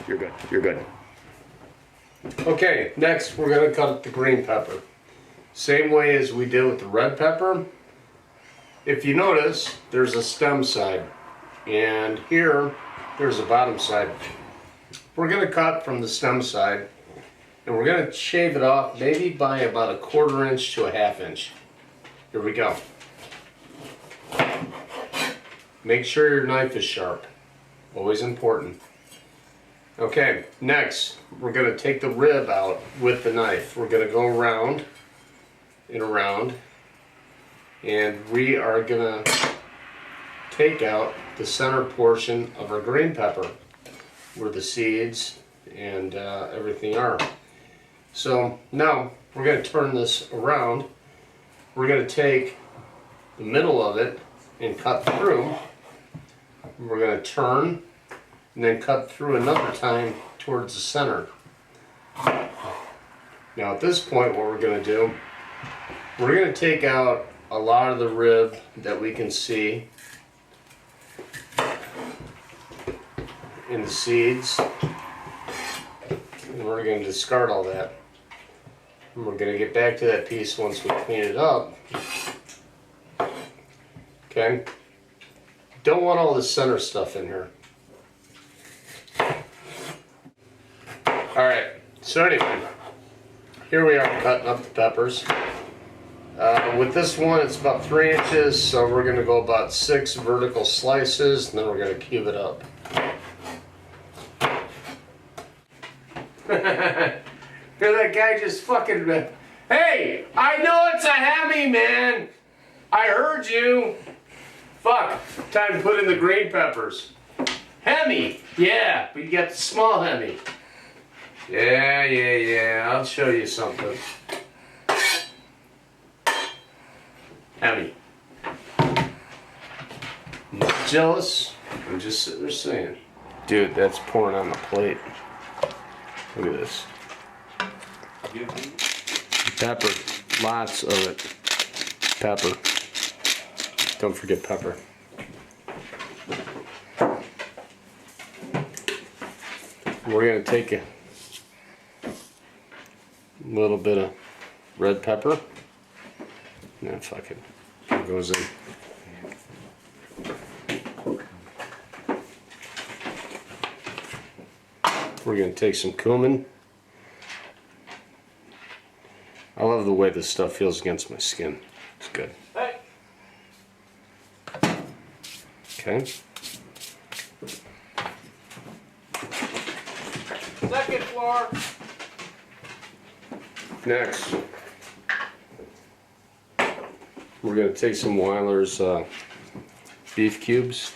You're good. You're good. Okay, next we're going to cut the green pepper. Same way as we did with the red pepper. If you notice, there's a stem side. And here, there's a bottom side. We're going to cut from the stem side. And we're going to shave it off maybe by about a 1/4 inch to a 1/2 inch. Here we go. Make sure your knife is sharp. Always important. Okay, next we're going to take the rib out with the knife. We're going to go around and around. And we are going to take out the center portion of our green pepper where the seeds and everything are. So now we're going to turn this around. We're going to take the middle of it and cut through. We're going to turn and then cut through another time towards the center. Now at this point what we're going to do, we're going to take out a lot of the rib that we can see in the seeds. And we're going to discard all that. And we're going to get back to that piece once we clean it up. Okay? Don't want all the center stuff in here. Alright, so anyway, here we are cutting up the peppers. With this one, it's about 3 inches, so we're going to go about 6 vertical slices, and then we're going to cube it up. That guy just fucking... Hey! I know it's a Hemi, man! I heard you! Fuck! Time to put in the green peppers. Hemi! Yeah, but you got the small Hemi. Yeah. I'll show you something. Hemi. Not jealous. I'm just sitting there saying. Dude, that's pouring on the plate. Look at this. Pepper. Lots of it. Pepper. Don't forget pepper. We're going to take a little bit of red pepper. Nah, fuck it. It goes in. We're going to take some cumin. I love the way this stuff feels against my skin. It's good. Okay. Second floor. Next, we're going to take some Weiler's beef cubes,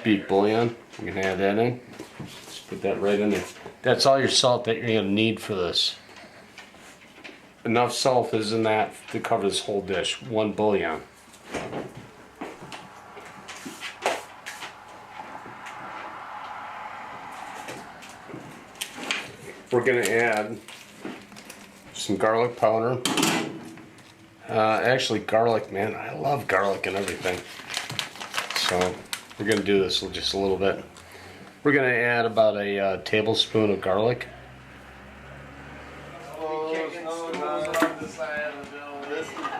beef bouillon. We're going to add that in. Just put that right in there. That's all your salt that you're going to need for this. Enough salt is in that to cover this whole dish. 1 bouillon. We're going to add some garlic powder. Actually, garlic, man, I love garlic and everything. So we're going to do this just a little bit. We're going to add about a tablespoon of garlic.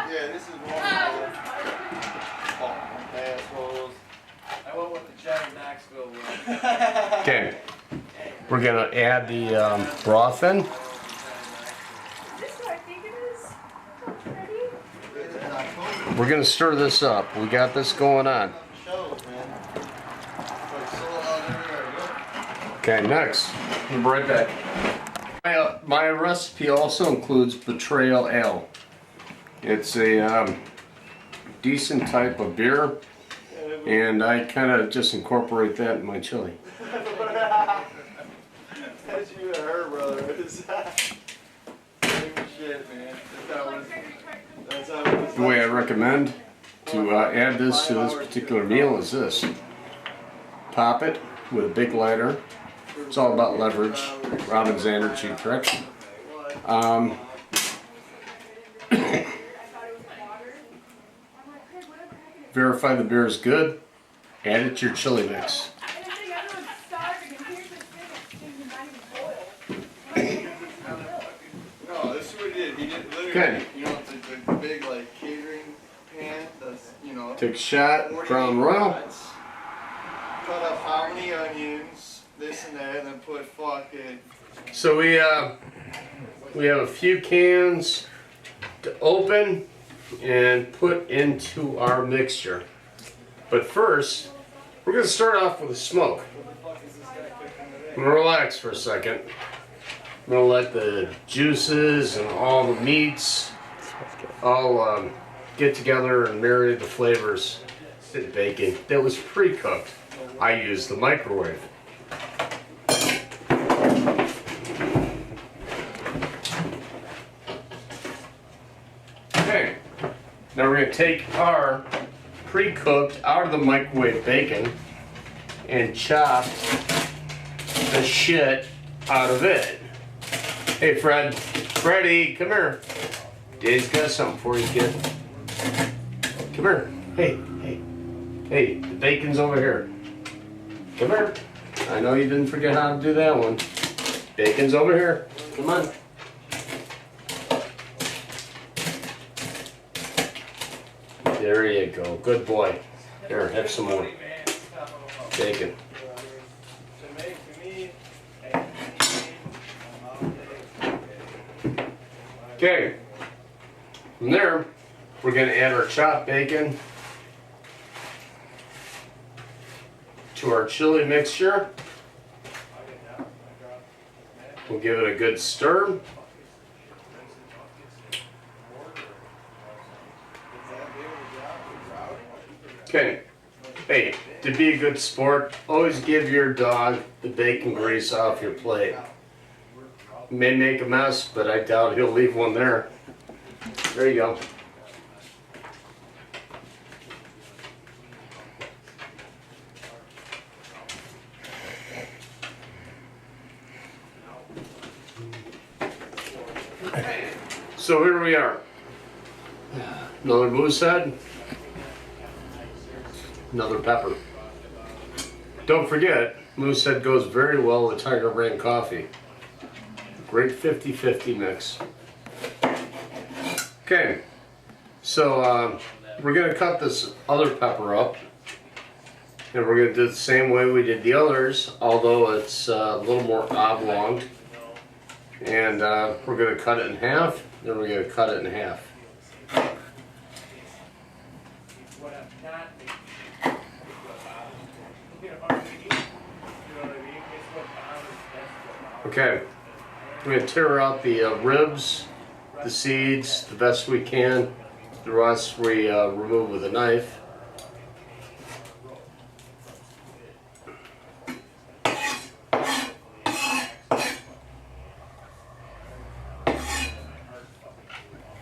This is one. Assholes. I went with the cheddar Knoxville one. Okay. We're going to add the broth in. Is this what I think it is? Ready? We're going to stir this up. We got this going on. Okay, next. We'll be right back. My recipe also includes betrayal ale. It's a decent type of beer, and I kind of just incorporate that in my chili. That's you and her, brother. It's same shit, man. That's how it was. The way I recommend to add this to this particular meal is this. Pop it with a big lighter. It's all about leverage. Robin Zander, cheap trick. Verify the beer is good. Add it to your chili mix. Okay. You know, it's a big like catering pan. That's Take a shot, 48 Crown Royal. pots. Cut up how many onions, this and that, and then put fucking. So we have a few cans to open and put into our mixture. But first, we're gonna start off with a smoke. I'm gonna relax for a second. I'm gonna let the juices and all the meats all get together and marry the flavors. The bacon that was pre-cooked, I used the microwave. Okay, now we're gonna take our pre-cooked out of the microwave bacon and chop the shit out of it. Hey Freddie, come here. Dad's got something for you, kid. Come here. Hey, the bacon's over here. Come here. I know you didn't forget how to do that one. Bacon's over here. Come on. There you go. Good boy. Here, have some more bacon. Okay. From there, we're going to add our chopped bacon to our chili mixture. We'll give it a good stir. Okay. Hey, to be a good sport, always give your dog the bacon grease off your plate. May make a mess, but I doubt he'll leave one there. There you go. So here we are. Another moose head. Another pepper. Don't forget, moose head goes very well with Tiger Brand coffee. Great 50-50 mix. Okay, so we're going to cut this other pepper up. And we're going to do it the same way we did the others, although it's a little more oblong. And we're going to cut it in half, then we're going to cut it in half. Okay, we're going to tear out the ribs, the seeds, the best we can. The rest we remove with a knife.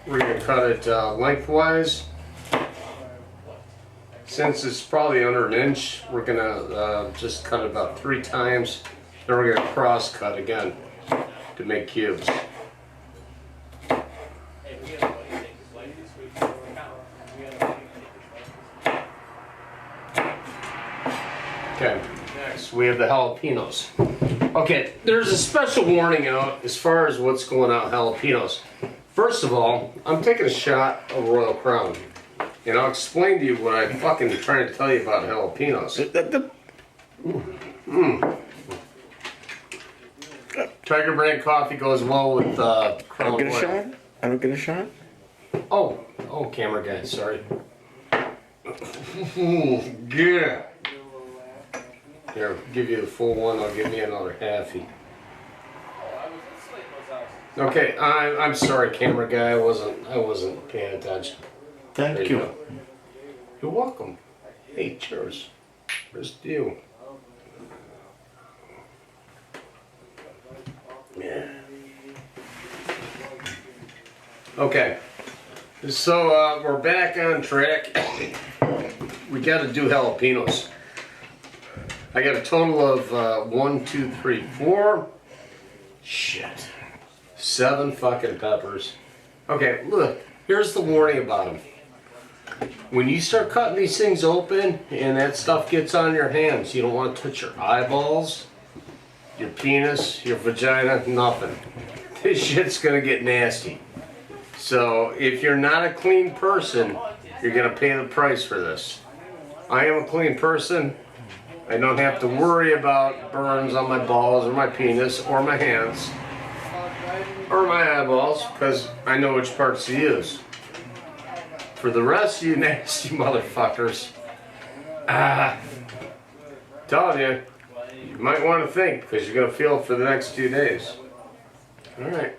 We're going to cut it lengthwise. Since it's probably under an inch, we're going to just cut it about 3 times. Then we're going to cross cut again to make cubes. Okay, next we have the jalapenos. Okay, there's a special warning out as far as what's going on with jalapenos. First of all, I'm taking a shot of Royal Crown. And I'll explain to you what I'm fucking trying to tell you about jalapenos. Tiger Brand coffee goes well with Crown. I don't get a shot? I don't get a shot? Oh, camera guy, sorry. Yeah. Here, give you the full one. I'll give you another halfie. Okay, I'm sorry, camera guy. I wasn't paying attention. Thank you. Go. You're welcome. Hey, cheers. Here's the deal. Yeah. Okay. So we're back on track. We got to do jalapenos. I got a total of 1, 2, 3, 4. Shit. 7 fucking peppers. Okay, look. Here's the warning about them. When you start cutting these things open and that stuff gets on your hands, you don't want to touch your eyeballs, your penis, your vagina, nothing. This shit's gonna get nasty. So if you're not a clean person, you're gonna pay the price for this. I am a clean person. I don't have to worry about burns on my balls or my penis or my hands or my eyeballs because I know which parts to use. For the rest of you nasty motherfuckers, telling you, you might want to think because you're gonna feel it for the next few days. All right.